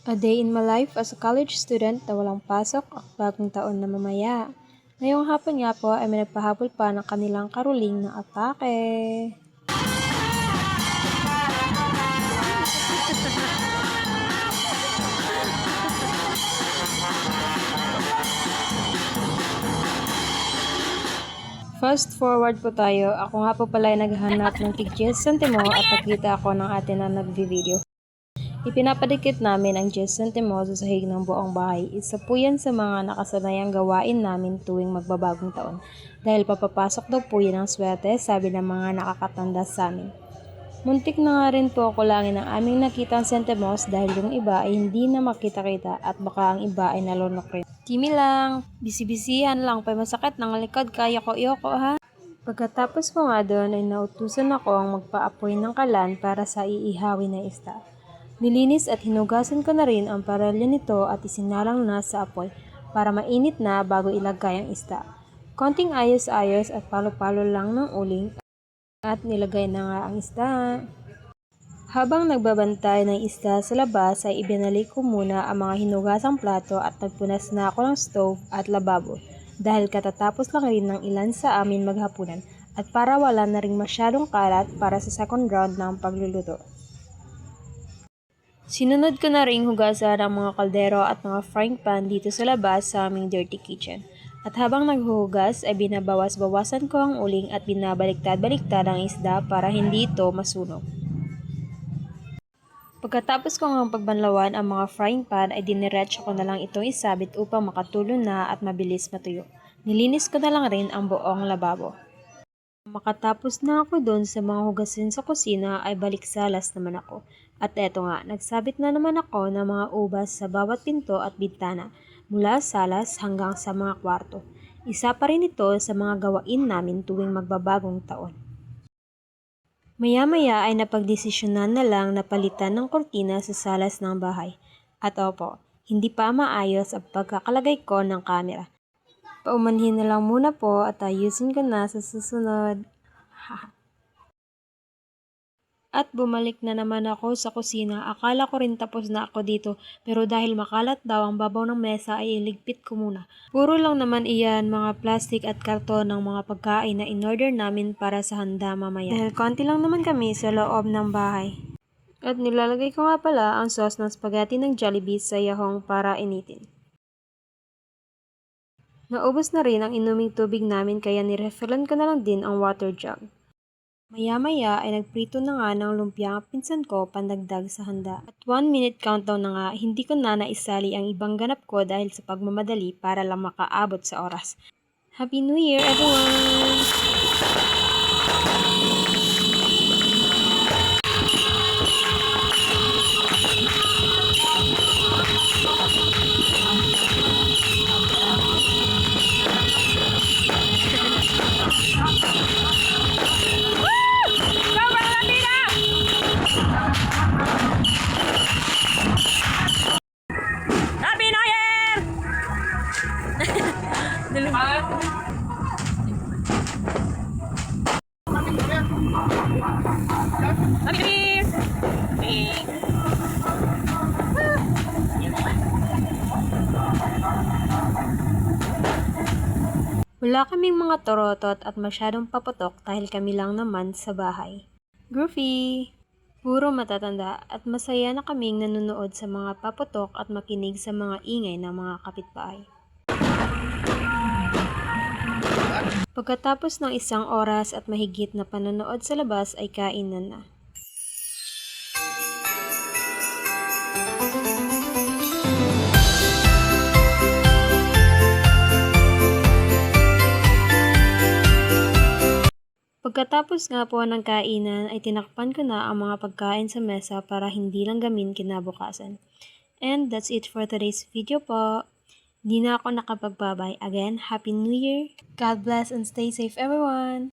A day in my life as a college student na walang pasok at bagong taon na mamaya. Ngayong hapon nga po ay may nagpahabol pa ng kanilang karuling na atake. Fast forward po tayo, ako nga po pala ay naghahanap ng tig 10 centimo at nakita ako ng ate na nagvi-video. Ipinapadikit namin ang 10 centimo sa sahig ng buong bahay. Isa po yan sa mga nakasanayang gawain namin tuwing magbabagong taon. Dahil papapasok daw po yan ang swerte, sabi ng mga nakakatanda sa amin. Muntik na nga rin po kulangin ang aming nakitang centimos dahil yung iba ay hindi na makita-kita at baka ang iba ay nalunok rin. Kimi lang, bisibisihan lang pa masakit ng likod kaya ko iyoko ha. Pagkatapos ko nga doon ay nautusan ako ang magpaapoy ng kalan para sa iihawin na isda. Nilinis at hinugasan ko na rin ang paralya nito at isinalang na sa apoy para mainit na bago ilagay ang isda. Konting ayos-ayos at palo-palo lang ng uling at nilagay na nga ang isda. Habang nagbabantay ng isda sa labas ay ibinalik ko muna ang mga hinugasang plato at nagpunas na ako ng stove at lababo dahil katatapos lang rin ng ilan sa amin maghapunan at para wala na ring masyadong kalat para sa second round ng pagluluto. Sinunod ko na ring hugasan ang mga kaldero at mga frying pan dito sa labas sa aming dirty kitchen. At habang naghuhugas ay binabawas-bawasan ko ang uling at binabaliktad-baliktad ang isda para hindi ito masunog. Pagkatapos ko ng pagbanlawan ang mga frying pan ay diniretso ko na lang itong isabit upang makatulo na at mabilis matuyo. Nilinis ko na lang rin ang buong lababo. Makatapos na ako doon sa mga hugasin sa kusina ay baliksalas naman ako. At eto nga, nagsabit na naman ako ng mga ubas sa bawat pinto at bintana, mula salas hanggang sa mga kwarto. Isa pa rin ito sa mga gawain namin tuwing magbabagong taon. Maya-maya ay napagdesisyonan na lang na palitan ng kortina sa salas ng bahay. At opo, hindi pa maayos ang pagkakalagay ko ng kamera. Paumanhin na lang muna po at ayusin ko na sa susunod. At bumalik na naman ako sa kusina. Akala ko rin tapos na ako dito pero dahil makalat daw ang babaw ng mesa ay iligpit ko muna. Puro lang naman iyan mga plastic at karton ng mga pagkain na in-order namin para sa handa mamaya. Dahil konti lang naman kami sa loob ng bahay. At nilalagay ko nga pala ang sauce ng spaghetti ng Jollibee sa yahong para initin. Naubos na rin ang inuming tubig namin kaya nirefillan ko na lang din ang water jug. Maya-maya ay nagprito na nga ng lumpia ang pinsan ko pandagdag sa handa. At 1 minute countdown na nga, hindi ko na naisali ang ibang ganap ko dahil sa pagmamadali para lang makaabot sa oras. Happy New Year everyone! Wala kaming mga torotot at masyadong paputok dahil kami lang naman sa bahay. Goofy! Puro matatanda at masaya na kaming nanonood sa mga paputok at makinig sa mga ingay ng mga kapitbahay. Pagkatapos ng 1 oras at mahigit na panonood sa labas ay kainan na. Pagkatapos nga po ng kainan ay tinakpan ko na ang mga pagkain sa mesa para hindi lang gamin kinabukasan. And that's it for today's video po. Di na ako nakapagbabay. Again, Happy New Year! God bless and stay safe everyone!